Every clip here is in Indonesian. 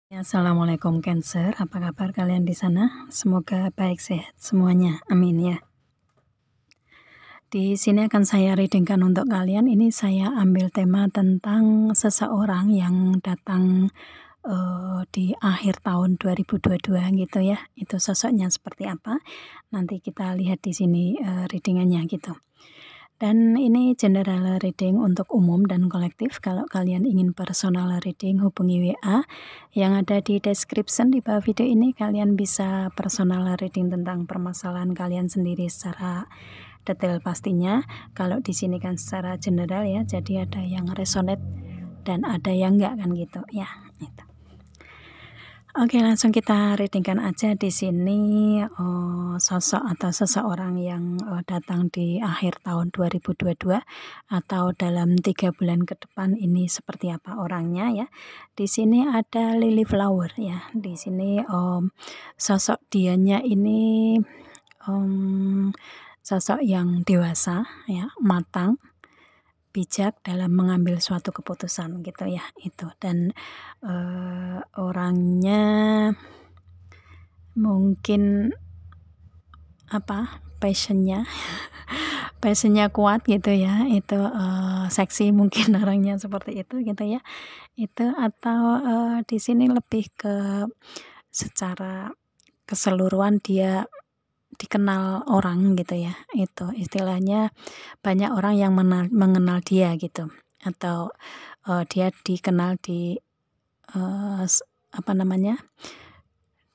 Assalamualaikum Cancer, apa kabar kalian di sana? Semoga baik sehat semuanya, amin ya. Di sini akan saya readingkan untuk kalian. Ini saya ambil tema tentang seseorang yang datang di akhir tahun 2022 gitu ya. Itu sosoknya seperti apa? Nanti kita lihat di sini readingannya gitu. Dan ini general reading untuk umum dan kolektif. Kalau kalian ingin personal reading, hubungi WA yang ada di description di bawah video ini. Kalian bisa personal reading tentang permasalahan kalian sendiri secara detail pastinya. Kalau di sini kan secara general ya, jadi ada yang resonate dan ada yang enggak kan gitu ya. Gitu. Oke, langsung kita readingkan aja di sini sosok atau seseorang yang datang di akhir tahun 2022 atau dalam 3 bulan ke depan ini seperti apa orangnya ya. Di sini ada lily flower ya. Di sini sosok dianya ini sosok yang dewasa ya, matang, bijak dalam mengambil suatu keputusan gitu ya itu. Dan orangnya mungkin passionnya kuat gitu ya, itu seksi mungkin orangnya seperti itu gitu ya. Itu atau di sini lebih ke secara keseluruhan dia dikenal orang gitu ya. Itu istilahnya banyak orang yang mengenal dia gitu, atau dia dikenal di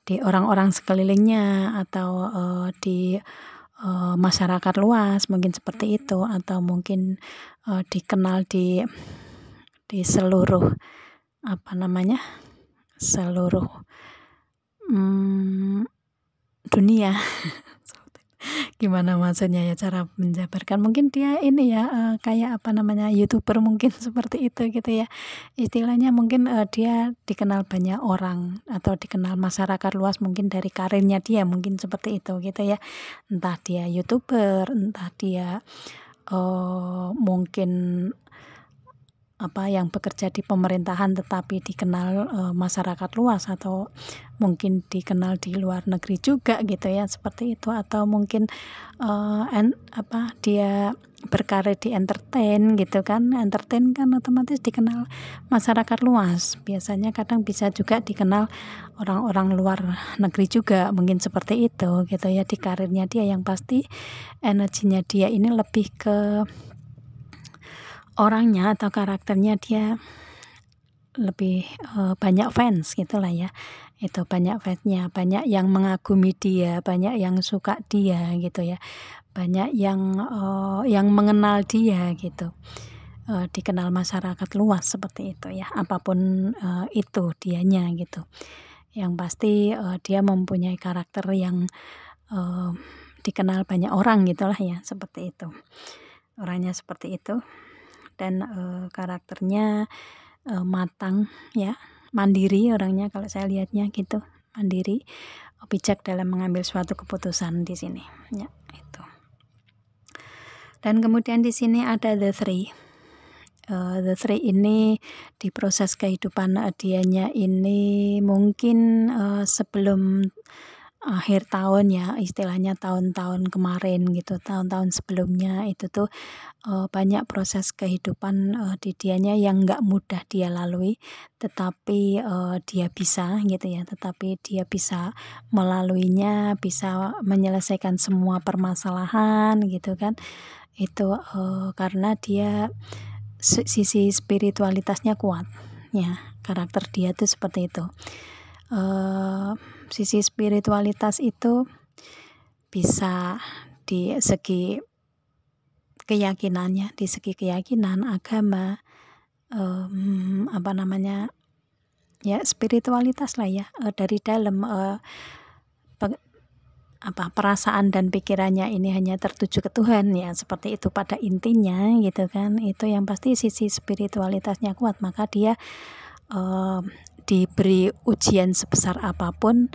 di orang-orang sekelilingnya atau di masyarakat luas mungkin seperti itu, atau mungkin dikenal di seluruh seluruh dunia. Gimana maksudnya ya cara menjabarkan, mungkin dia ini ya kayak YouTuber mungkin seperti itu gitu ya. Istilahnya mungkin dia dikenal banyak orang atau dikenal masyarakat luas mungkin dari karirnya dia, mungkin seperti itu gitu ya. Entah dia YouTuber, entah dia mungkin yang bekerja di pemerintahan tetapi dikenal masyarakat luas, atau mungkin dikenal di luar negeri juga gitu ya, seperti itu. Atau mungkin dia berkarir di entertain gitu kan. Entertain kan otomatis dikenal masyarakat luas. Biasanya kadang bisa juga dikenal orang-orang luar negeri juga, mungkin seperti itu gitu ya di karirnya dia. Yang pasti energinya dia ini lebih ke orangnya atau karakternya, dia lebih banyak fans gitulah ya. Itu banyak fansnya, banyak yang mengagumi dia, banyak yang suka dia gitu ya, banyak yang mengenal dia gitu. Dikenal masyarakat luas seperti itu ya, apapun itu dianya gitu. Yang pasti dia mempunyai karakter yang dikenal banyak orang gitulah ya, seperti itu. Orangnya seperti itu. Dan karakternya matang ya, mandiri orangnya kalau saya lihatnya gitu, mandiri, bijak dalam mengambil suatu keputusan di sini ya itu. Dan kemudian di sini ada the three. The three ini di proses kehidupan dianya ini mungkin sebelum akhir tahun ya, istilahnya tahun-tahun kemarin gitu, tahun-tahun sebelumnya itu tuh banyak proses kehidupan di dianya yang nggak mudah dia lalui, tetapi dia bisa gitu ya, tetapi dia bisa melaluinya, bisa menyelesaikan semua permasalahan gitu kan. Itu karena dia sisi spiritualitasnya kuat ya, karakter dia tuh seperti itu. Sisi spiritualitas itu bisa di segi keyakinannya, di segi keyakinan, agama, ya spiritualitas lah ya, dari dalam perasaan dan pikirannya ini hanya tertuju ke Tuhan ya, seperti itu pada intinya gitu kan. Itu yang pasti sisi spiritualitasnya kuat, maka dia diberi ujian sebesar apapun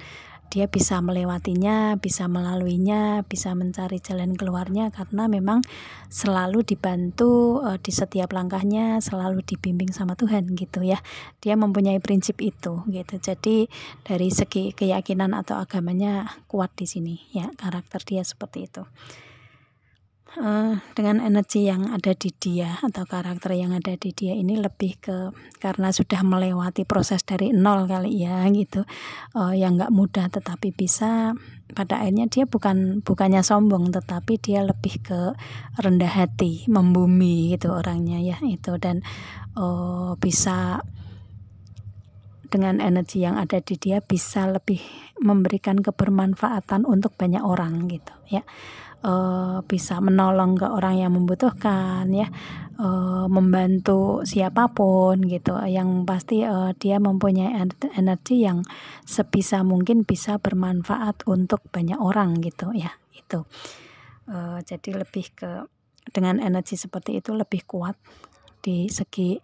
dia bisa melewatinya, bisa melaluinya, bisa mencari jalan keluarnya karena memang selalu dibantu di setiap langkahnya, selalu dibimbing sama Tuhan gitu ya. Dia mempunyai prinsip itu gitu. Jadi dari segi keyakinan atau agamanya kuat di sini ya, karakter dia seperti itu. Dengan energi yang ada di dia atau karakter yang ada di dia ini lebih ke karena sudah melewati proses dari nol kali ya gitu, yang nggak mudah tetapi bisa, pada akhirnya dia bukannya sombong tetapi dia lebih ke rendah hati, membumi gitu orangnya ya itu, dan bisa dengan energi yang ada di dia bisa lebih memberikan kebermanfaatan untuk banyak orang gitu ya. Bisa menolong ke orang yang membutuhkan ya, membantu siapapun gitu, yang pasti dia mempunyai energi yang sebisa mungkin bisa bermanfaat untuk banyak orang gitu ya itu. Jadi lebih ke dengan energi seperti itu lebih kuat di segi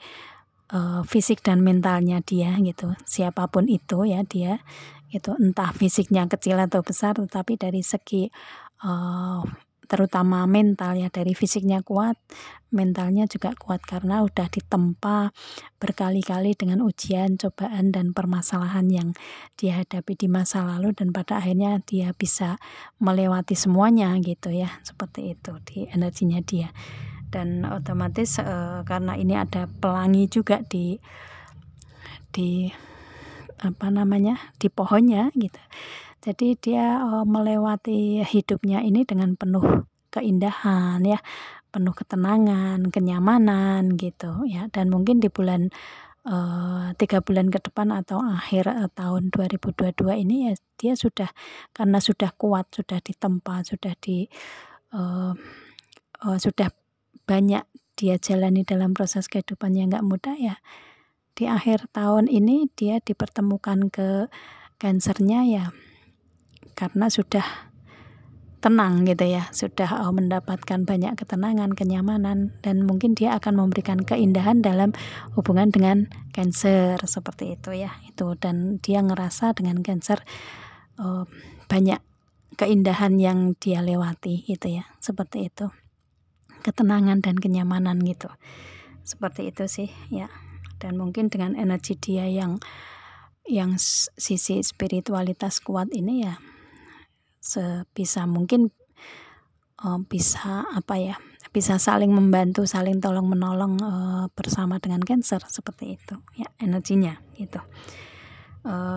fisik dan mentalnya dia gitu, siapapun itu ya dia itu, entah fisiknya kecil atau besar tetapi dari segi terutama mental ya, dari fisiknya kuat, mentalnya juga kuat karena udah ditempa berkali-kali dengan ujian, cobaan dan permasalahan yang dia hadapi di masa lalu dan pada akhirnya dia bisa melewati semuanya gitu ya, seperti itu di energinya dia. Dan otomatis karena ini ada pelangi juga di apa namanya, di pohonnya gitu. Jadi dia melewati hidupnya ini dengan penuh keindahan ya, penuh ketenangan, kenyamanan gitu ya. Dan mungkin di bulan 3 bulan ke depan atau akhir tahun 2022 ini ya dia karena sudah kuat, sudah ditempa, sudah banyak dia jalani dalam proses kehidupan yang nggak mudah ya. Di akhir tahun ini dia dipertemukan ke Cancer-nya ya karena sudah tenang gitu ya, sudah mendapatkan banyak ketenangan, kenyamanan, dan mungkin dia akan memberikan keindahan dalam hubungan dengan Cancer seperti itu ya itu. Dan dia ngerasa dengan Cancer banyak keindahan yang dia lewati gitu ya, seperti itu, ketenangan dan kenyamanan gitu, seperti itu sih ya. Dan mungkin dengan energi dia yang sisi spiritualitas kuat ini ya, sebisa mungkin bisa apa ya, bisa saling membantu, saling tolong menolong bersama dengan Cancer seperti itu ya energinya gitu.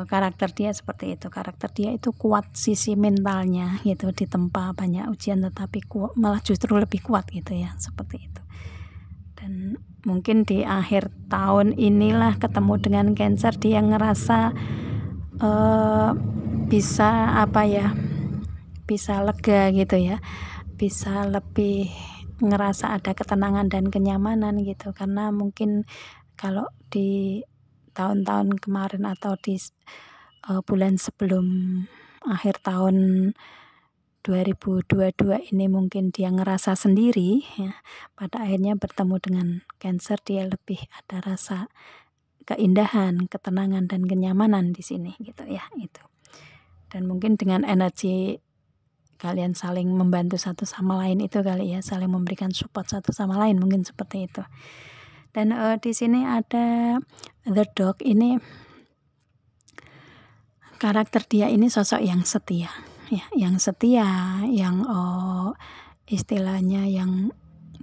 Karakter dia seperti itu, karakter dia itu kuat sisi mentalnya gitu, ditempa banyak ujian tetapi malah justru lebih kuat gitu ya, seperti itu. Dan mungkin di akhir tahun inilah ketemu dengan Cancer dia ngerasa bisa apa ya, bisa lega gitu ya, bisa lebih ngerasa ada ketenangan dan kenyamanan gitu, karena mungkin kalau di tahun-tahun kemarin atau di bulan sebelum akhir tahun 2022 ini mungkin dia ngerasa sendiri ya, pada akhirnya bertemu dengan Cancer dia lebih ada rasa keindahan, ketenangan dan kenyamanan di sini gitu ya itu. Dan mungkin dengan energi kalian saling membantu satu sama lain itu kali ya, saling memberikan support satu sama lain mungkin seperti itu. Dan di sini ada The Dog ini, karakter dia ini sosok yang setia ya, yang setia, yang istilahnya yang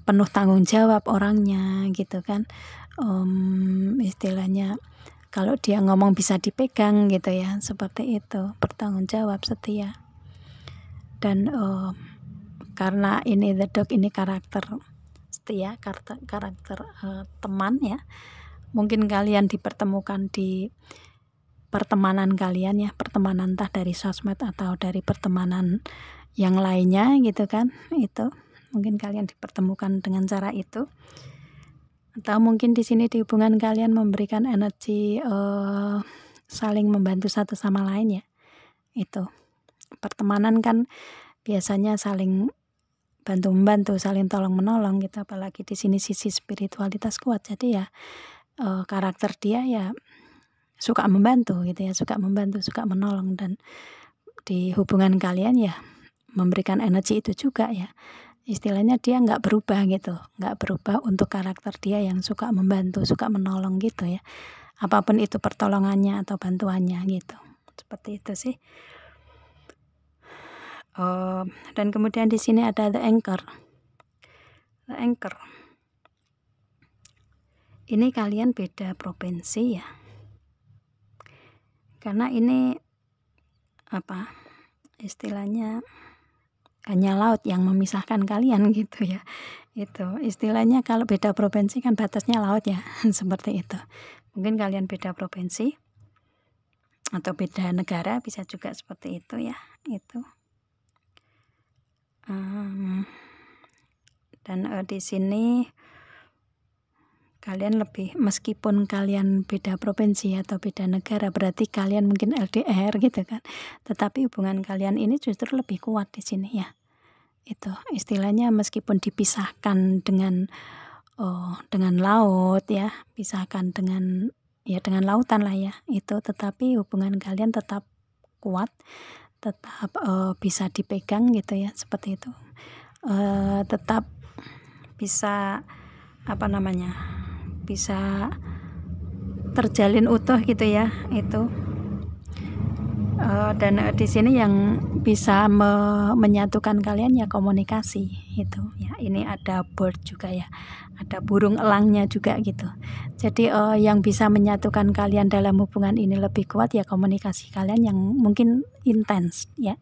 penuh tanggung jawab orangnya gitu kan, istilahnya kalau dia ngomong bisa dipegang gitu ya, seperti itu, bertanggung jawab, setia. Dan karena ini The Dog ini karakter setia, karakter teman ya, mungkin kalian dipertemukan di pertemanan kalian ya, pertemanan entah dari sosmed atau dari pertemanan yang lainnya gitu kan, itu mungkin kalian dipertemukan dengan cara itu. Atau mungkin di sini di hubungan kalian memberikan energi saling membantu satu sama lain ya. Itu. Pertemanan kan biasanya saling bantu-membantu, saling tolong-menolong gitu, apalagi di sini sisi spiritualitas kuat. Jadi ya karakter dia ya suka membantu gitu ya, suka membantu, suka menolong, dan di hubungan kalian ya memberikan energi itu juga ya. Istilahnya dia nggak berubah gitu, nggak berubah untuk karakter dia yang suka membantu, suka menolong gitu ya. Apapun itu pertolongannya atau bantuannya gitu. Seperti itu sih. Dan kemudian di sini ada the anchor. The anchor. Ini kalian beda provinsi ya. Karena ini apa? Istilahnya hanya laut yang memisahkan kalian gitu ya. Itu istilahnya kalau beda provinsi kan batasnya laut ya. Seperti itu. Mungkin kalian beda provinsi atau beda negara, bisa juga seperti itu ya. Itu. Dan di sini kalian lebih, meskipun kalian beda provinsi atau beda negara, berarti kalian mungkin LDR gitu kan, tetapi hubungan kalian ini justru lebih kuat di sini ya. Itu istilahnya meskipun dipisahkan dengan laut ya, pisahkan dengan lautan lah ya, itu tetapi hubungan kalian tetap kuat, tetap bisa dipegang gitu ya, seperti itu. Tetap bisa bisa terjalin utuh gitu ya, itu. Dan di sini yang bisa menyatukan kalian ya komunikasi itu ya. Ini ada bird juga ya, ada burung elangnya juga gitu. Jadi yang bisa menyatukan kalian dalam hubungan ini lebih kuat ya komunikasi kalian yang mungkin intens ya.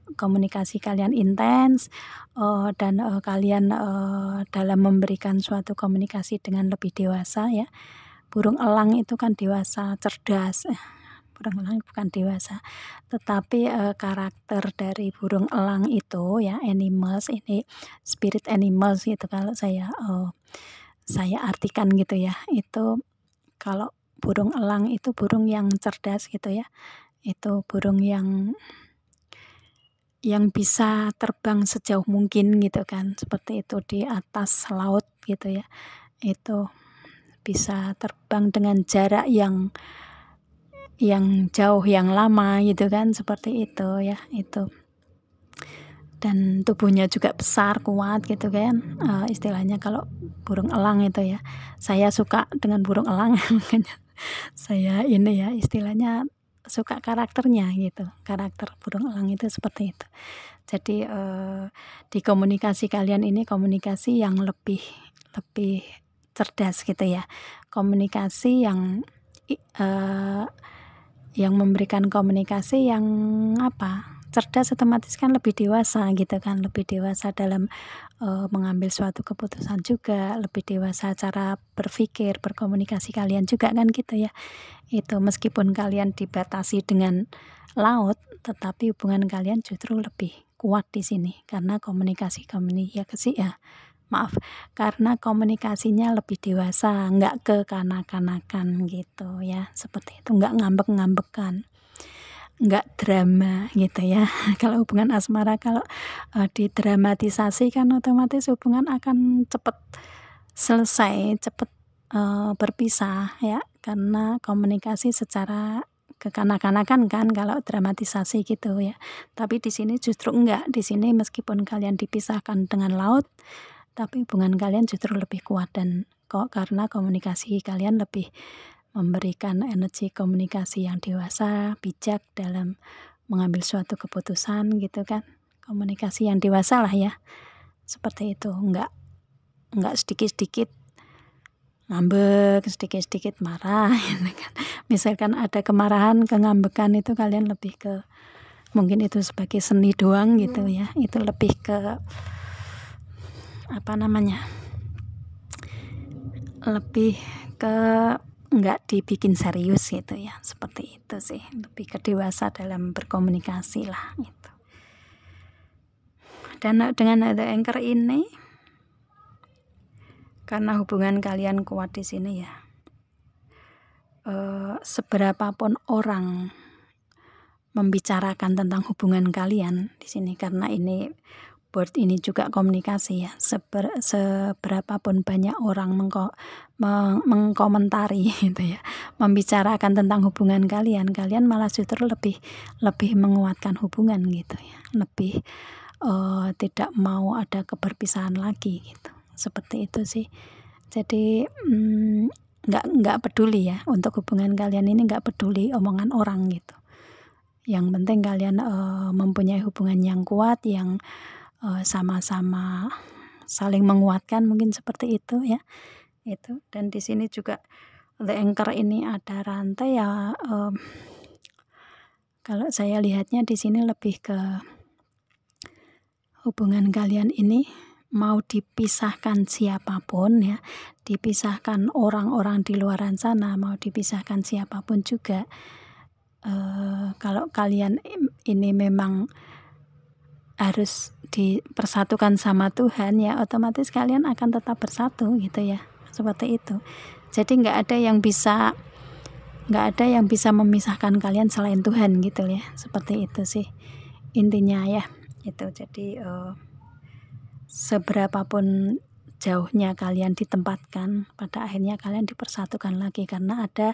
Komunikasi kalian intens dan kalian dalam memberikan suatu komunikasi dengan lebih dewasa ya. Burung elang itu kan dewasa, cerdas. Burung elang bukan dewasa, tetapi karakter dari burung elang itu ya, animals ini spirit animals gitu kalau saya artikan gitu ya. Itu kalau burung elang itu burung yang cerdas gitu ya. Itu burung yang bisa terbang sejauh mungkin gitu kan, seperti itu di atas laut gitu ya. Itu bisa terbang dengan jarak yang jauh, yang lama gitu kan, seperti itu ya, itu. Dan tubuhnya juga besar, kuat gitu kan, istilahnya kalau burung elang itu ya. Saya suka dengan burung elang makanya saya ini ya, istilahnya suka karakternya gitu, karakter burung elang itu seperti itu. Jadi di komunikasi kalian ini komunikasi yang lebih cerdas gitu ya, komunikasi yang memberikan komunikasi yang cerdas, otomatis kan lebih dewasa gitu kan, lebih dewasa dalam mengambil suatu keputusan juga, lebih dewasa cara berpikir, berkomunikasi kalian juga kan gitu ya. Itu meskipun kalian dibatasi dengan laut, tetapi hubungan kalian justru lebih kuat di sini karena karena komunikasinya lebih dewasa, nggak kekanak-kanakan gitu ya, seperti itu, nggak ngambek-ngambekan, nggak drama gitu ya. Kalau hubungan asmara kalau didramatisasi kan otomatis hubungan akan cepat selesai, cepat berpisah ya, karena komunikasi secara kekanak-kanakan kan kalau dramatisasi gitu ya. Tapi di sini justru enggak, di sini meskipun kalian dipisahkan dengan laut, tapi hubungan kalian justru lebih kuat dan karena komunikasi kalian lebih memberikan energi komunikasi yang dewasa, bijak dalam mengambil suatu keputusan gitu kan. Komunikasi yang dewasa lah ya. Seperti itu, enggak sedikit-sedikit ngambek, sedikit-sedikit marah gitu kan. Misalkan ada kemarahan, kengambekan itu kalian lebih ke, mungkin itu sebagai seni doang gitu ya. Itu lebih ke lebih ke nggak dibikin serius gitu ya, seperti itu sih, lebih ke dewasa dalam berkomunikasi lah itu. Dan dengan ada anchor ini, karena hubungan kalian kuat di sini ya, seberapapun orang membicarakan tentang hubungan kalian di sini, karena ini board ini juga komunikasi ya, seberapapun banyak orang mengkomentari gitu ya, membicarakan tentang hubungan kalian malah justru lebih menguatkan hubungan gitu ya, lebih tidak mau ada keberpisahan lagi gitu, seperti itu sih. Jadi nggak peduli ya, untuk hubungan kalian ini nggak peduli omongan orang gitu. Yang penting kalian mempunyai hubungan yang kuat, yang sama-sama saling menguatkan, mungkin seperti itu ya. Itu. Dan di sini juga the anchor ini ada rantai ya. Kalau saya lihatnya di sini lebih ke hubungan kalian ini mau dipisahkan siapapun ya, dipisahkan orang-orang di luaran sana, mau dipisahkan siapapun juga. Kalau kalian ini memang harus dipersatukan sama Tuhan ya, otomatis kalian akan tetap bersatu gitu ya, seperti itu. Jadi nggak ada yang bisa memisahkan kalian selain Tuhan gitu ya, seperti itu sih intinya ya. Itu jadi seberapapun jauhnya kalian ditempatkan, pada akhirnya kalian dipersatukan lagi karena ada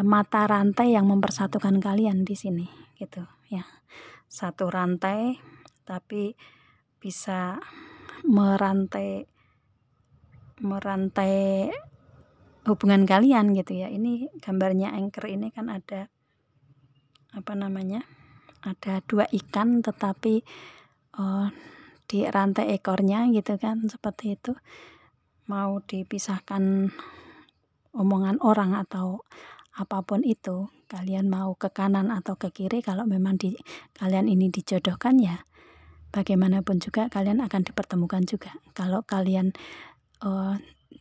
mata rantai yang mempersatukan kalian di sini gitu ya. Satu rantai tapi bisa merantai hubungan kalian gitu ya. Ini gambarnya anchor ini kan ada ada 2 ikan tetapi di rantai ekornya gitu kan, seperti itu. Mau dipisahkan omongan orang atau apapun itu, kalian mau ke kanan atau ke kiri, kalau memang kalian ini dijodohkan ya bagaimanapun juga kalian akan dipertemukan juga. Kalau kalian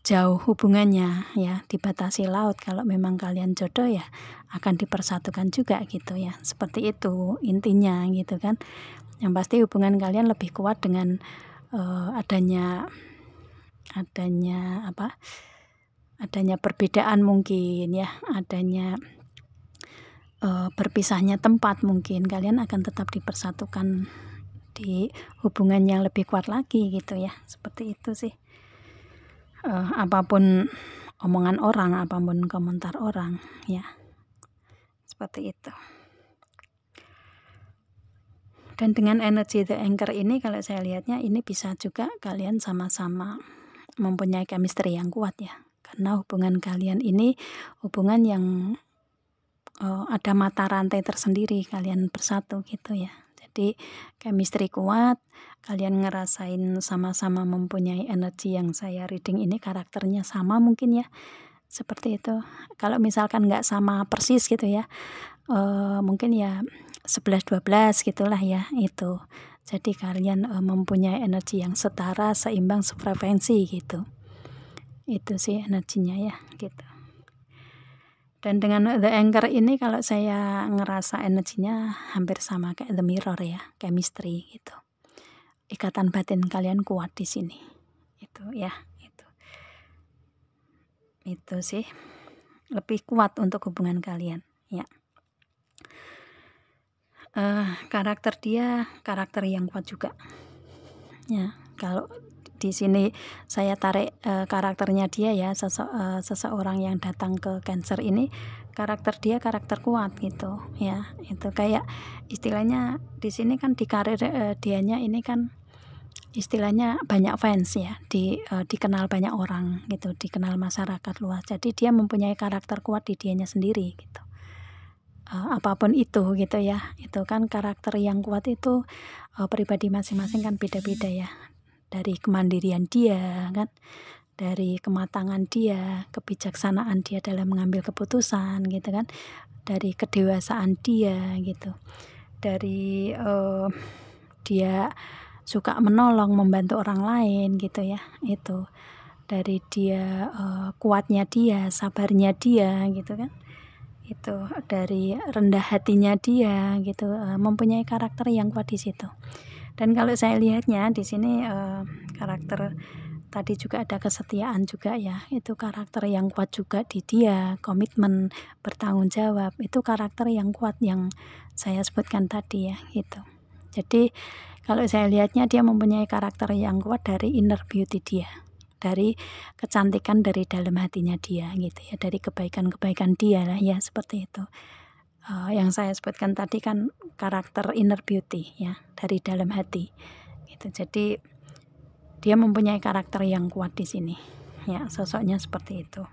jauh hubungannya ya, dibatasi laut, kalau memang kalian jodoh ya akan dipersatukan juga gitu ya, seperti itu intinya gitu kan. Yang pasti hubungan kalian lebih kuat dengan adanya perbedaan mungkin ya, adanya berpisahnya tempat, mungkin kalian akan tetap dipersatukan di hubungan yang lebih kuat lagi gitu ya, seperti itu sih. Apapun omongan orang, apapun komentar orang ya, seperti itu. Dan dengan energi the anchor ini, kalau saya lihatnya ini bisa juga kalian sama-sama mempunyai chemistry yang kuat ya, karena hubungan kalian ini hubungan yang ada mata rantai tersendiri, kalian bersatu gitu ya. Jadi chemistry kuat, kalian ngerasain sama-sama mempunyai energi yang saya reading ini karakternya sama mungkin ya, seperti itu. Kalau misalkan nggak sama persis gitu ya, mungkin ya 11-12 gitulah ya itu. Jadi kalian mempunyai energi yang setara, seimbang, sefrekuensi gitu. Itu sih energinya ya gitu. Dan dengan the anchor ini kalau saya ngerasa energinya hampir sama kayak the mirror ya, chemistry gitu. Ikatan batin kalian kuat di sini. Itu ya, itu. Itu sih lebih kuat untuk hubungan kalian ya. Karakter dia karakter yang kuat juga. Ya, kalau di sini saya tarik karakternya dia ya, seseorang yang datang ke Cancer ini, karakter dia karakter kuat gitu ya. Itu kayak istilahnya di sini kan di karir dianya ini kan istilahnya banyak fans ya, dikenal banyak orang gitu, dikenal masyarakat luas. Jadi dia mempunyai karakter kuat di dianya sendiri gitu. Apapun itu gitu ya, itu kan karakter yang kuat itu pribadi masing-masing kan beda-beda ya. Dari kemandirian dia kan, dari kematangan dia, kebijaksanaan dia dalam mengambil keputusan gitu kan, dari kedewasaan dia gitu, dari dia suka menolong, membantu orang lain gitu ya, itu dari dia kuatnya dia, sabarnya dia gitu kan, itu dari rendah hatinya dia gitu, mempunyai karakter yang kuat di situ. Dan kalau saya lihatnya di sini karakter tadi juga ada kesetiaan juga ya, itu karakter yang kuat juga di dia, komitmen, bertanggung jawab, itu karakter yang kuat yang saya sebutkan tadi ya gitu. Jadi Kalau saya lihatnya dia mempunyai karakter yang kuat dari inner beauty dia, dari kecantikan dari dalam hatinya dia gitu ya, dari kebaikan-kebaikan dia lah ya, seperti itu. Yang saya sebutkan tadi kan karakter inner beauty ya, dari dalam hati gitu. Jadi dia mempunyai karakter yang kuat di sini ya, sosoknya seperti itu.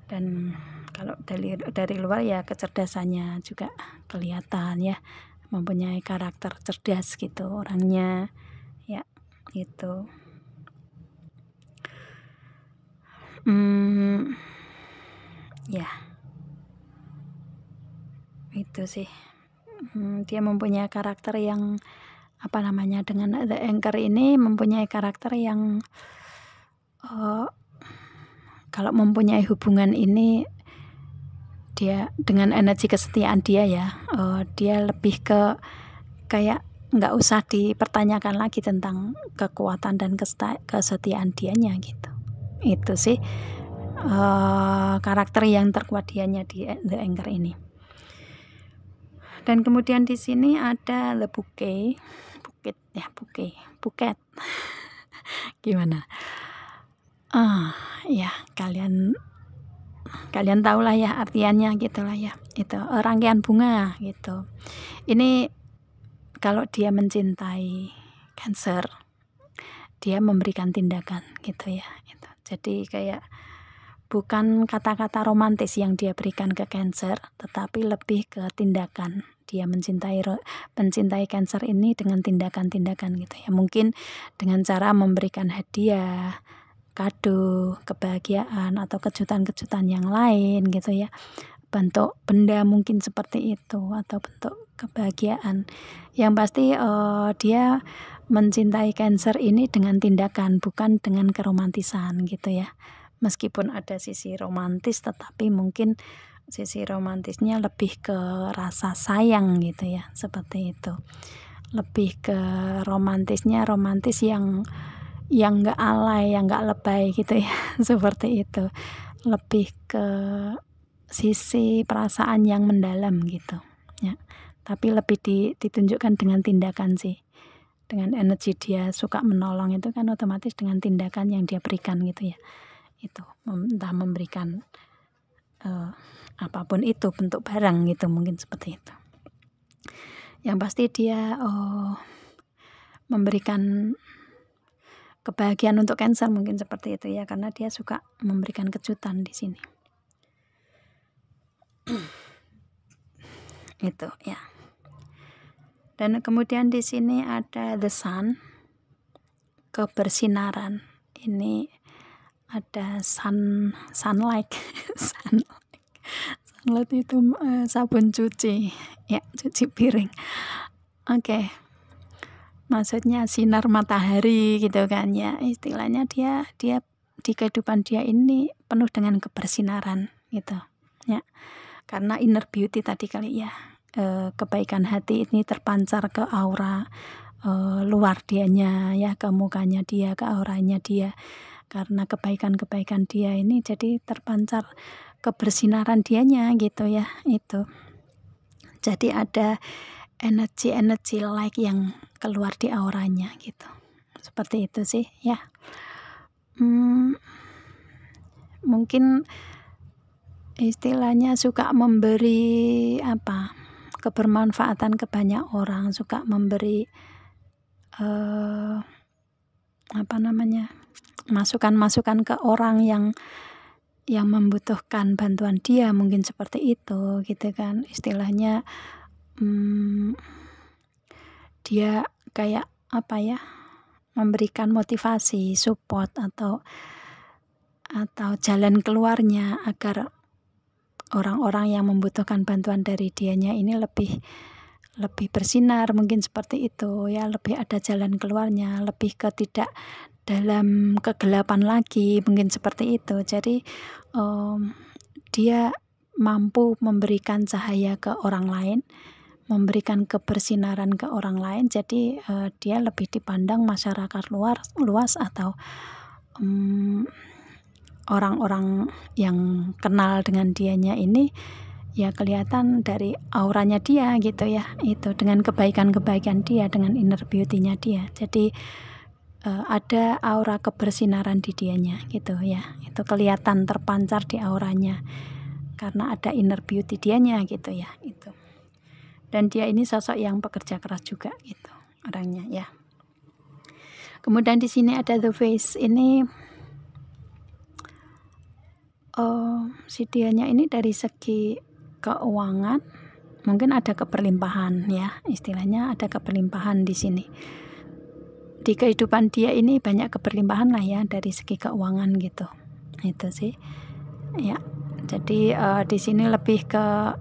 Dan kalau dari luar ya kecerdasannya juga kelihatan ya, mempunyai karakter cerdas gitu orangnya ya, gitu. Ya itu sih. Dia mempunyai karakter yang apa namanya, dengan The Anchor ini mempunyai karakter yang kalau mempunyai hubungan ini dia dengan energi kesetiaan dia ya, dia lebih ke kayak nggak usah dipertanyakan lagi tentang kekuatan dan kesetiaan dianya gitu. Itu sih karakter yang terkuat dianya di The Anchor ini. Dan kemudian di sini ada The Bouquet, Buket. Gimana? Ya kalian tahu lah ya artiannya gitulah ya. Itu rangkaian bunga gitu. Ini kalau dia mencintai Cancer, dia memberikan tindakan gitu ya. Gitu. Jadi kayak bukan kata-kata romantis yang dia berikan ke Cancer, tetapi lebih ke tindakan. Dia mencintai Cancer ini dengan tindakan-tindakan gitu ya. Mungkin dengan cara memberikan hadiah, kado, kebahagiaan atau kejutan-kejutan yang lain gitu ya. Bentuk benda mungkin seperti itu atau bentuk kebahagiaan. Yang pasti dia mencintai Cancer ini dengan tindakan, bukan dengan keromantisan gitu ya. Meskipun ada sisi romantis, tetapi mungkin sisi romantisnya lebih ke rasa sayang gitu ya, seperti itu. Lebih ke romantis yang nggak alay, yang nggak lebay gitu ya, seperti itu. Lebih ke sisi perasaan yang mendalam gitu ya. Tapi lebih ditunjukkan dengan tindakan sih. Dengan energi dia suka menolong itu kan otomatis dengan tindakan yang dia berikan gitu ya. Itu entah memberikan apapun itu, bentuk barang gitu, mungkin seperti itu. Yang pasti dia memberikan kebahagiaan untuk Cancer, mungkin seperti itu ya, karena dia suka memberikan kejutan di sini. Itu ya. Dan kemudian di sini ada The Sun, kebersinaran. Ini ada sunlight. Sunlight itu sabun cuci ya, cuci piring. Oke. Maksudnya sinar matahari gitu kan ya, istilahnya dia di kehidupan dia ini penuh dengan kebersinaran gitu ya, karena inner beauty tadi kali ya, kebaikan hati ini terpancar ke aura luar dianya ya, ke mukanya dia, ke auranya dia. Karena kebaikan-kebaikan dia ini jadi terpancar kebersinaran dianya gitu ya, itu. Jadi ada energi light yang keluar di auranya gitu. Seperti itu sih ya. Mungkin istilahnya suka memberi kebermanfaatan ke banyak orang, suka memberi masukan-masukan ke orang yang membutuhkan bantuan dia, mungkin seperti itu gitu kan. Istilahnya dia kayak memberikan motivasi, support atau jalan keluarnya agar orang-orang yang membutuhkan bantuan dari dianya ini lebih bersinar, mungkin seperti itu ya, lebih ada jalan keluarnya, lebih ke tidak dalam kegelapan lagi, mungkin seperti itu. Jadi dia mampu memberikan cahaya ke orang lain, memberikan kebersinaran ke orang lain. Jadi dia lebih dipandang masyarakat luas atau orang-orang yang kenal dengan dianya ini ya kelihatan dari auranya dia gitu ya, itu dengan kebaikan-kebaikan dia, dengan inner beauty-nya dia. Jadi ada aura kebersinaran di dianya gitu ya, itu kelihatan terpancar di auranya karena ada inner beauty dianya gitu ya itu. Dan dia ini sosok yang pekerja keras juga gitu orangnya ya. Kemudian di sini ada the face ini, si dianya ini dari segi keuangan mungkin ada keberlimpahan ya, istilahnya ada keberlimpahan di sini. Di kehidupan dia ini banyak keberlimpahan lah ya dari segi keuangan gitu. Itu sih. Ya. Jadi di sini lebih ke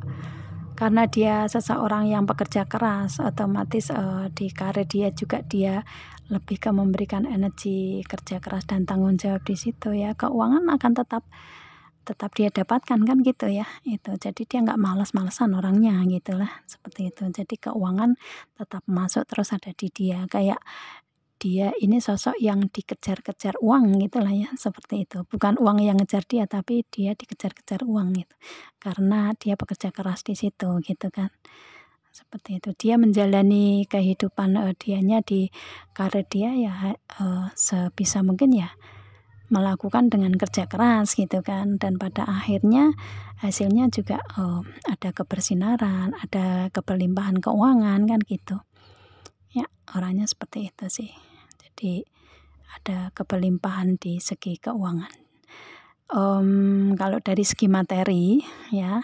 karena dia seseorang yang pekerja keras, otomatis di karir dia juga dia lebih ke memberikan energi kerja keras dan tanggung jawab di situ ya. Keuangan akan tetap dia dapatkan kan gitu ya. Itu. Jadi dia nggak malas-malesan orangnya gitulah seperti itu. Jadi keuangan tetap masuk terus ada di dia. Kayak dia ini sosok yang dikejar-kejar uang gitulah ya, seperti itu. Bukan uang yang ngejar dia, tapi dia dikejar-kejar uang gitu. Karena dia pekerja keras di situ gitu kan. Seperti itu. Dia menjalani kehidupan dianya di karir dia ya sebisa mungkin ya melakukan dengan kerja keras gitu kan, dan pada akhirnya hasilnya juga ada kebersinaran, ada keberlimpahan keuangan kan gitu. Ya, orangnya seperti itu sih. Jadi ada keberlimpahan di segi keuangan. Kalau dari segi materi ya,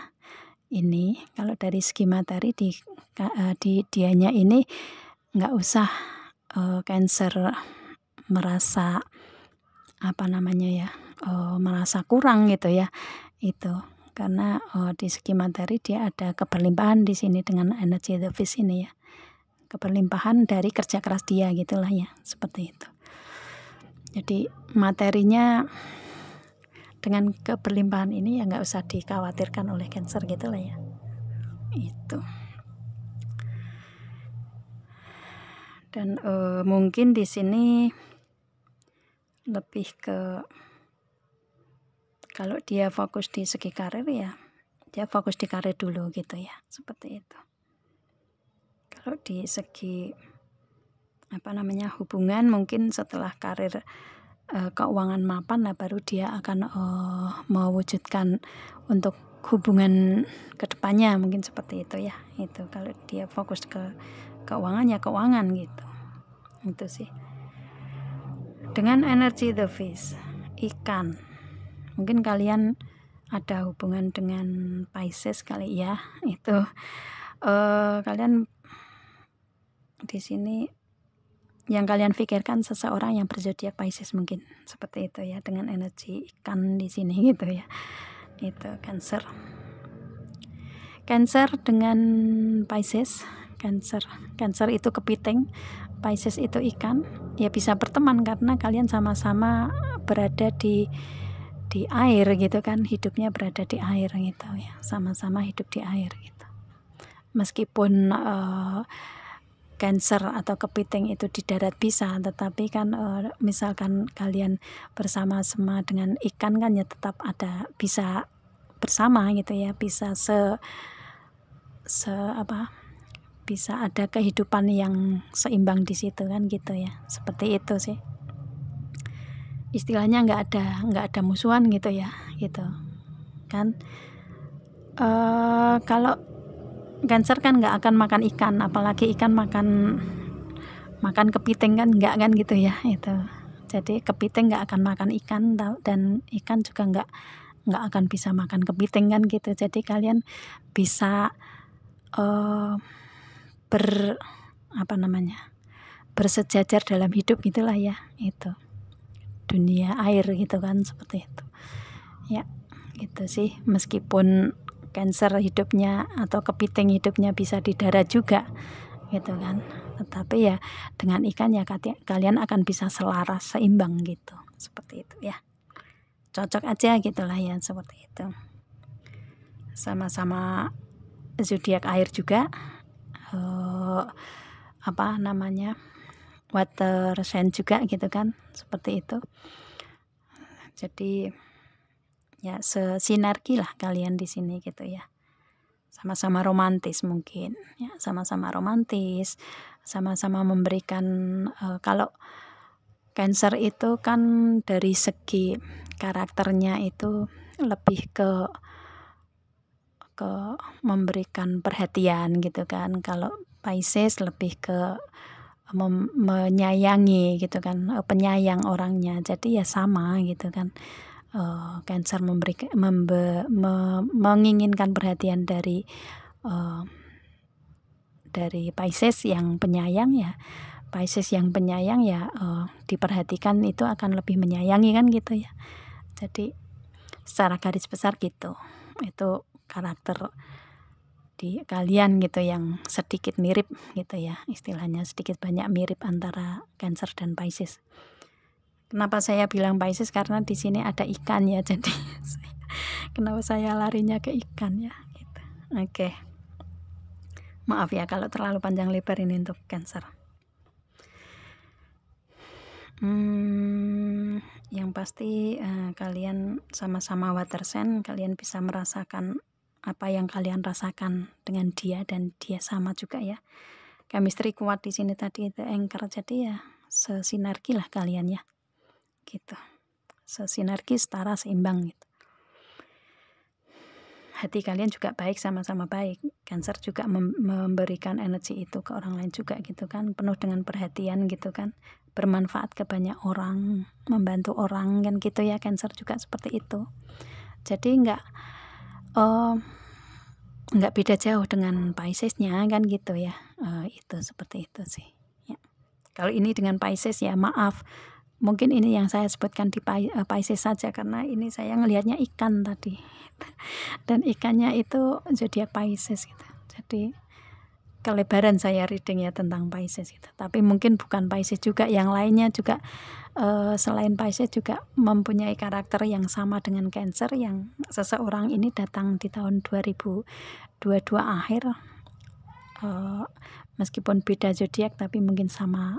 ini kalau dari segi materi di dianya ini nggak usah Cancer merasa apa namanya ya, merasa kurang gitu ya. Itu karena di segi materi dia ada keberlimpahan di sini dengan energi the fish ini ya. Keberlimpahan dari kerja keras dia gitulah ya, seperti itu. Jadi materinya dengan keberlimpahan ini ya nggak usah dikhawatirkan oleh Cancer gitulah ya. Itu. Dan mungkin di sini lebih ke kalau dia fokus di segi karir ya, dia fokus di karir dulu gitu ya, seperti itu. Kalau di segi hubungan mungkin setelah karir keuangan mapan lah baru dia akan mewujudkan untuk hubungan kedepannya mungkin seperti itu ya. Itu kalau dia fokus ke keuangan ya keuangan gitu. Itu sih. Dengan energi the fish, ikan, mungkin kalian ada hubungan dengan Pisces kali ya. Itu kalian di sini yang kalian pikirkan seseorang yang berzodiak Pisces mungkin seperti itu ya, dengan energi ikan di sini gitu ya. Itu Cancer dengan Pisces. Cancer itu kepiting, Pisces itu ikan, ya bisa berteman karena kalian sama-sama berada di air gitu kan, hidupnya berada di air gitu ya, sama-sama hidup di air gitu. Meskipun Cancer atau kepiting itu di darat bisa, tetapi kan misalkan kalian bersama-sama dengan ikan kan ya tetap ada bisa bersama gitu ya, bisa bisa ada kehidupan yang seimbang di situ kan gitu ya, seperti itu sih. Istilahnya nggak ada musuhan gitu ya, gitu kan. Kalau Cancer kan nggak akan makan ikan, apalagi ikan makan kepiting kan nggak kan gitu ya itu. Jadi kepiting nggak akan makan ikan dan ikan juga nggak akan bisa makan kepiting kan gitu. Jadi kalian bisa bersejajar dalam hidup gitulah ya, itu dunia air gitu kan, seperti itu ya. Gitu sih, meskipun Cancer hidupnya atau kepiting hidupnya bisa di darat juga gitu kan, tetapi ya dengan ikan ya kalian akan bisa selaras, seimbang gitu, seperti itu ya. Cocok aja gitulah ya, seperti itu. Sama-sama zodiak air juga, water sign juga gitu kan, seperti itu. Jadi ya sinergi lah kalian di sini gitu ya. sama-sama romantis mungkin ya, sama-sama romantis, sama-sama memberikan kalau Cancer itu kan dari segi karakternya itu lebih ke memberikan perhatian gitu kan. Kalau Pisces lebih ke menyayangi gitu kan, penyayang orangnya. Jadi ya sama gitu kan. Cancer menginginkan perhatian dari Pisces yang penyayang ya. Pisces yang penyayang ya diperhatikan itu akan lebih menyayangi kan gitu ya. Jadi secara garis besar gitu. Itu karakter di kalian gitu yang sedikit mirip gitu ya. Istilahnya sedikit banyak mirip antara Cancer dan Pisces. Kenapa saya bilang Pisces? Karena di sini ada ikan ya. Jadi kenapa saya larinya ke ikan ya gitu. Oke. Maaf ya kalau terlalu panjang lebar ini untuk Cancer. Yang pasti kalian sama-sama water sign, kalian bisa merasakan apa yang kalian rasakan dengan dia dan dia sama juga ya. Chemistry kuat di sini tadi itu anchor, jadi ya sesinergi lah kalian ya. Gitu. Sesinergi, setara, seimbang gitu. Hati kalian juga baik, sama-sama baik. Cancer juga memberikan energi itu ke orang lain juga gitu kan, penuh dengan perhatian gitu kan, bermanfaat ke banyak orang, membantu orang kan gitu ya. Cancer juga seperti itu. Jadi nggak beda jauh dengan Pisces-nya kan gitu ya. Itu seperti itu sih ya. Kalau ini dengan Pisces ya maaf, mungkin ini yang saya sebutkan di Pisces saja karena ini saya ngelihatnya ikan tadi dan ikannya itu zodiak Pisces gitu. Jadi kelebaran saya reading ya tentang Pisces gitu. Tapi mungkin bukan Pisces juga, yang lainnya juga selain Pisces juga mempunyai karakter yang sama dengan Cancer, yang seseorang ini datang di tahun 2022 akhir, meskipun beda zodiak tapi mungkin sama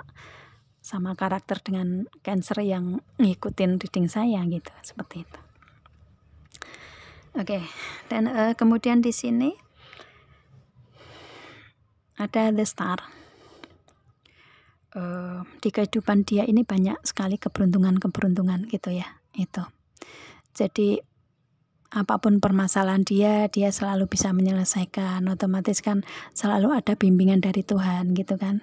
karakter dengan Cancer yang ngikutin reading saya gitu, seperti itu. Oke, dan kemudian di sini ada The Star. Di kehidupan dia ini banyak sekali keberuntungan gitu ya. Itu. Jadi apapun permasalahan dia selalu bisa menyelesaikan. Otomatis kan selalu ada bimbingan dari Tuhan gitu kan.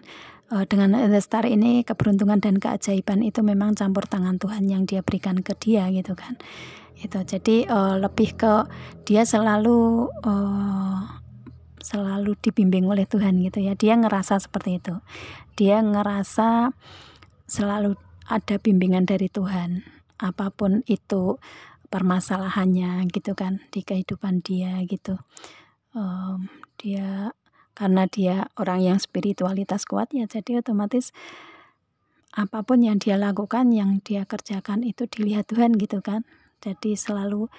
Dengan The Star ini keberuntungan dan keajaiban itu memang campur tangan Tuhan yang dia berikan ke dia gitu kan. Itu jadi lebih ke dia selalu dibimbing oleh Tuhan gitu ya. Dia ngerasa seperti itu. Dia ngerasa selalu ada bimbingan dari Tuhan, apapun itu permasalahannya gitu kan di kehidupan dia gitu. Dia karena dia orang yang spiritualitas kuat ya, jadi otomatis apapun yang dia lakukan, yang dia kerjakan itu dilihat Tuhan gitu kan. Jadi selalu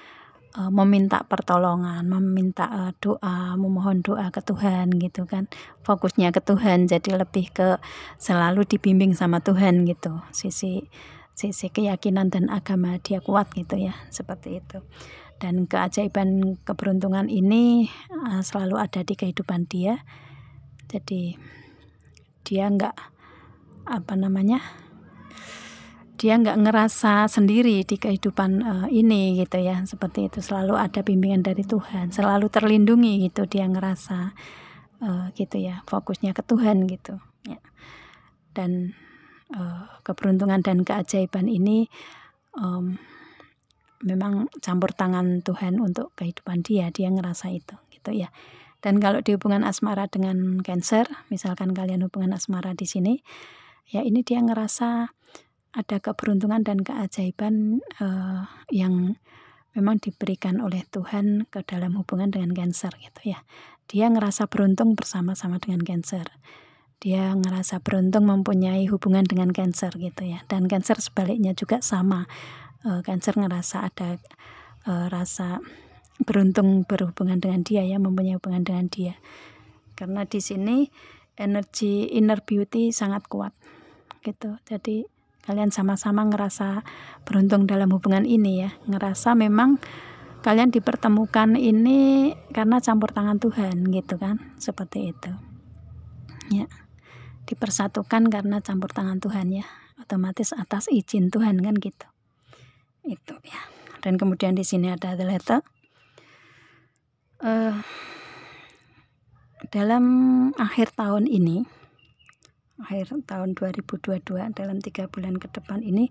meminta pertolongan, meminta doa, memohon doa ke Tuhan gitu kan. Fokusnya ke Tuhan, jadi lebih ke selalu dibimbing sama Tuhan gitu. Sisi keyakinan dan agama dia kuat gitu ya, seperti itu. Dan keajaiban keberuntungan ini selalu ada di kehidupan dia. Jadi dia dia nggak ngerasa sendiri di kehidupan ini gitu ya, seperti itu. Selalu ada bimbingan dari Tuhan, selalu terlindungi gitu, dia ngerasa gitu ya, fokusnya ke Tuhan gitu ya. Dan keberuntungan dan keajaiban ini memang campur tangan Tuhan untuk kehidupan dia ngerasa itu gitu ya. Dan kalau di hubungan asmara dengan Cancer, misalkan kalian hubungan asmara di sini ya, ini dia ngerasa ada keberuntungan dan keajaiban yang memang diberikan oleh Tuhan ke dalam hubungan dengan Cancer gitu ya. Dia ngerasa beruntung bersama-sama dengan Cancer. Dia ngerasa beruntung mempunyai hubungan dengan Cancer gitu ya. Dan Cancer sebaliknya juga sama. Cancer ngerasa ada rasa beruntung berhubungan dengan dia ya, mempunyai hubungan dengan dia. Karena di sini energi inner beauty sangat kuat gitu. Jadi kalian sama-sama ngerasa beruntung dalam hubungan ini ya, ngerasa memang kalian dipertemukan ini karena campur tangan Tuhan gitu kan, seperti itu ya, dipersatukan karena campur tangan Tuhan ya, otomatis atas izin Tuhan kan gitu itu ya. Dan kemudian di sini ada the letter. Dalam akhir tahun ini, akhir tahun 2022, dalam 3 bulan ke depan ini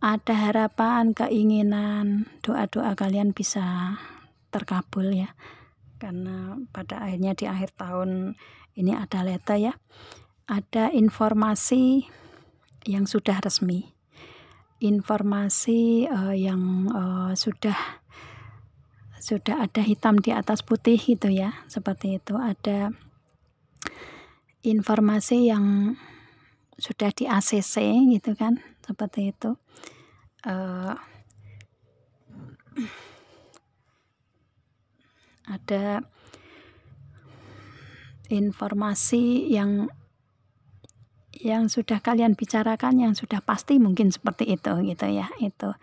ada harapan, keinginan, doa-doa kalian bisa terkabul ya, karena pada akhirnya di akhir tahun ini ada letter ya, ada informasi yang sudah resmi, informasi yang sudah ada hitam di atas putih gitu ya, seperti itu. Ada informasi yang sudah di ACC gitu kan, seperti itu. Ada informasi yang sudah kalian bicarakan, yang sudah pasti, mungkin seperti itu gitu ya. Itu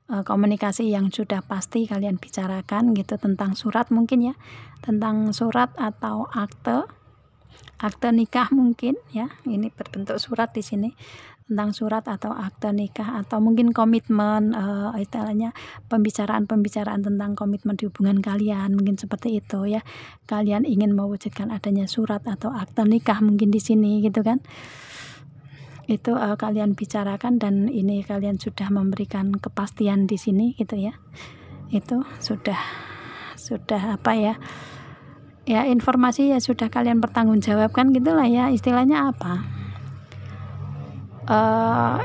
komunikasi yang sudah pasti kalian bicarakan gitu, tentang surat mungkin ya, tentang surat atau akte nikah mungkin ya, ini berbentuk surat di sini, tentang surat atau akte nikah, atau mungkin komitmen, istilahnya pembicaraan tentang komitmen di hubungan kalian, mungkin seperti itu ya. Kalian ingin mewujudkan adanya surat atau akte nikah mungkin di sini gitu kan. Itu kalian bicarakan, dan ini kalian sudah memberikan kepastian di sini gitu ya. Itu sudah apa ya, ya informasi ya sudah kalian pertanggungjawabkan gitulah ya, istilahnya apa,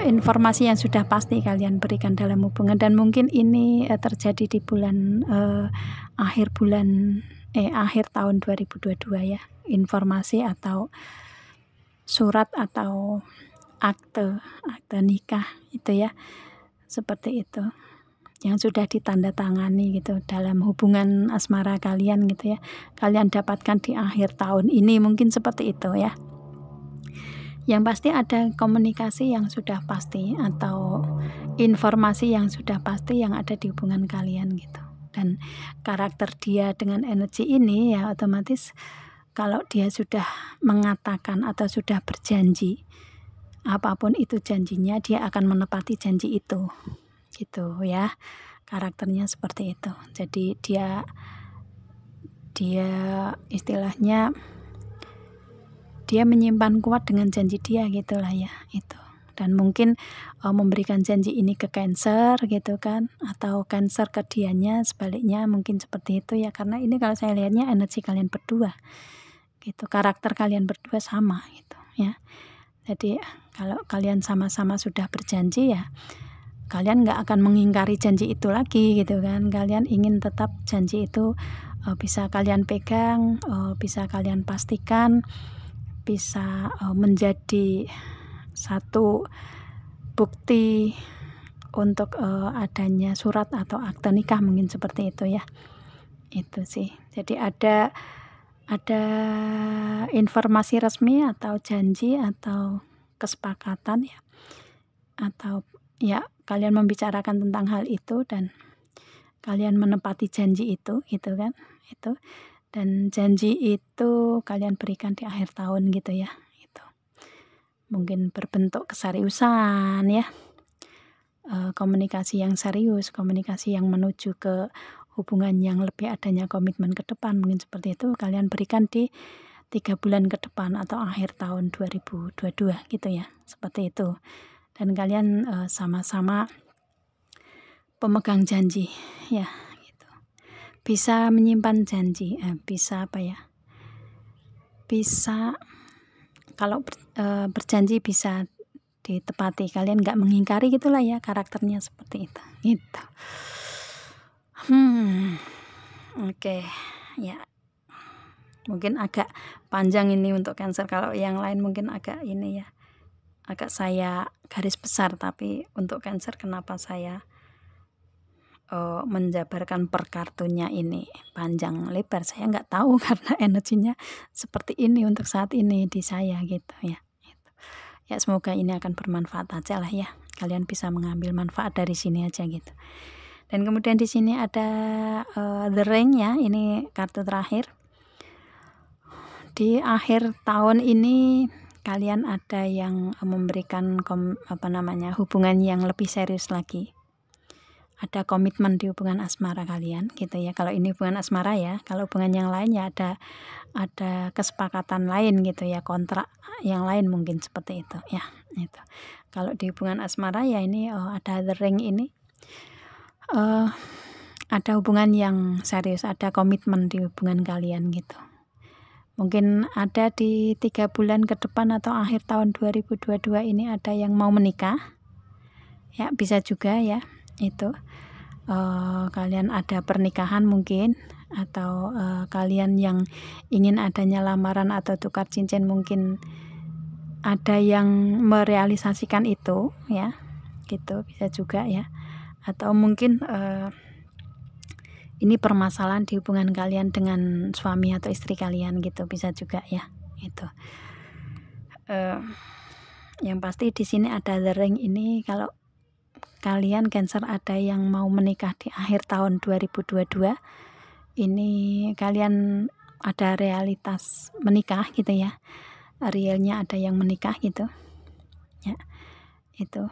informasi yang sudah pasti kalian berikan dalam hubungan. Dan mungkin ini terjadi di bulan akhir tahun 2022 ya, informasi atau surat atau akte nikah itu ya, seperti itu, yang sudah ditandatangani gitu dalam hubungan asmara kalian gitu ya, kalian dapatkan di akhir tahun ini, mungkin seperti itu ya. Yang pasti ada komunikasi yang sudah pasti atau informasi yang sudah pasti yang ada di hubungan kalian gitu. Dan karakter dia dengan energi ini ya, otomatis kalau dia sudah mengatakan atau sudah berjanji, apapun itu janjinya, dia akan menepati janji itu gitu ya. Karakternya seperti itu. Jadi dia istilahnya dia menyimpan kuat dengan janji dia gitulah ya itu. Dan mungkin memberikan janji ini ke Cancer gitu kan, atau Cancer ke dianya sebaliknya, mungkin seperti itu ya. Karena ini kalau saya lihatnya energi kalian berdua gitu, karakter kalian berdua sama gitu ya. Jadi kalau kalian sama-sama sudah berjanji ya, kalian nggak akan mengingkari janji itu lagi gitu kan. Kalian ingin tetap janji itu bisa kalian pegang, bisa kalian pastikan, bisa menjadi satu bukti untuk adanya surat atau akte nikah, mungkin seperti itu ya. Itu sih. Jadi ada informasi resmi atau janji atau kesepakatan ya, atau ya kalian membicarakan tentang hal itu dan kalian menepati janji itu gitu kan, itu. Dan janji itu kalian berikan di akhir tahun gitu ya, itu mungkin berbentuk keseriusan ya, komunikasi yang serius, komunikasi yang menuju ke hubungan yang lebih adanya komitmen ke depan, mungkin seperti itu kalian berikan di 3 bulan ke depan atau akhir tahun 2022 gitu ya, seperti itu. Dan kalian sama-sama pemegang janji ya gitu, bisa menyimpan janji, bisa apa ya, bisa kalau berjanji bisa ditepati, kalian nggak mengingkari gitulah ya, karakternya seperti itu gitu. Oke ya, mungkin agak panjang ini untuk Cancer. Kalau yang lain mungkin agak ini ya, agak saya garis besar, tapi untuk Cancer kenapa saya menjabarkan per kartunya ini panjang lebar, saya nggak tahu karena energinya seperti ini untuk saat ini di saya gitu ya. Ya semoga ini akan bermanfaat aja lah ya, kalian bisa mengambil manfaat dari sini aja gitu. Dan kemudian di sini ada The Ring ya, ini kartu terakhir. Di akhir tahun ini kalian ada yang memberikan hubungan yang lebih serius lagi. Ada komitmen di hubungan asmara kalian gitu ya. Kalau ini hubungan asmara ya, kalau hubungan yang lain ya ada kesepakatan lain gitu ya, kontrak yang lain mungkin seperti itu ya. Itu. Kalau di hubungan asmara ya ini ada The Ring ini. Ada hubungan yang serius, ada komitmen di hubungan kalian gitu. Mungkin ada di 3 bulan ke depan atau akhir tahun 2022 ini ada yang mau menikah. Ya, bisa juga ya. Itu kalian ada pernikahan mungkin, atau kalian yang ingin adanya lamaran atau tukar cincin mungkin ada yang merealisasikan itu ya. Gitu bisa juga ya. Atau mungkin ini permasalahan di hubungan kalian dengan suami atau istri kalian gitu, bisa juga ya. Itu. Yang pasti di sini ada The Ring ini, kalau kalian Cancer ada yang mau menikah di akhir tahun 2022, ini kalian ada realitas menikah gitu ya. Realnya ada yang menikah gitu. Ya. Itu.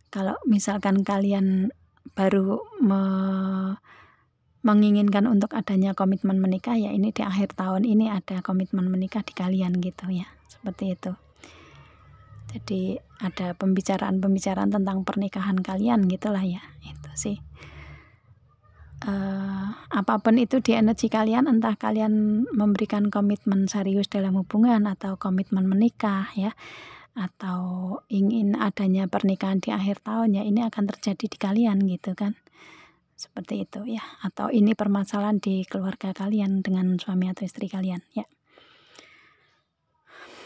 Kalau misalkan kalian baru menginginkan untuk adanya komitmen menikah ya, ini di akhir tahun ini ada komitmen menikah di kalian gitu ya, seperti itu. Jadi ada pembicaraan tentang pernikahan kalian gitulah ya, itu sih. Apapun itu di energi kalian, entah kalian memberikan komitmen serius dalam hubungan atau komitmen menikah ya, atau ingin adanya pernikahan di akhir tahun ya, ini akan terjadi di kalian gitu kan, seperti itu ya. Atau ini permasalahan di keluarga kalian dengan suami atau istri kalian ya.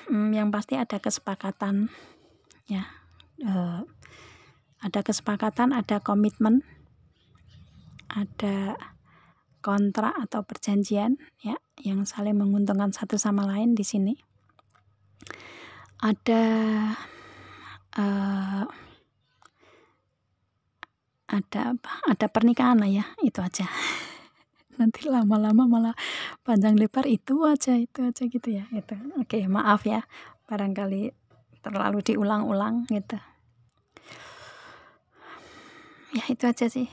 Yang pasti ada kesepakatan ya, ada kesepakatan, ada komitmen, ada kontrak atau perjanjian ya, yang saling menguntungkan satu sama lain di sini. Ada pernikahan lah ya, itu aja. Nanti lama-lama malah panjang lebar itu aja gitu ya. Itu. Oke, maaf ya, barangkali terlalu diulang-ulang gitu. Ya itu aja sih.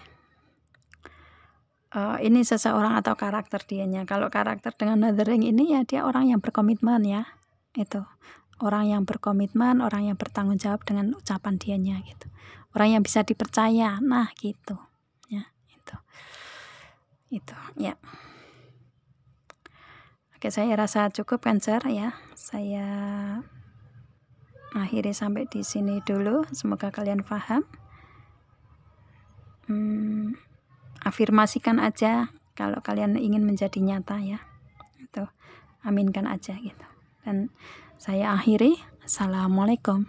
Ini seseorang atau karakter dianya. Kalau karakter dengan The Ring ini ya, dia orang yang berkomitmen ya. Itu. Orang yang berkomitmen, orang yang bertanggung jawab dengan ucapan dianya gitu. Orang yang bisa dipercaya. Nah, gitu. Ya, itu. Itu, ya. Oke, saya rasa cukup Cancer ya. Saya akhiri sampai di sini dulu. Semoga kalian paham. Afirmasikan aja kalau kalian ingin menjadi nyata ya. Itu. Aminkan aja gitu. Dan saya akhiri. Assalamualaikum.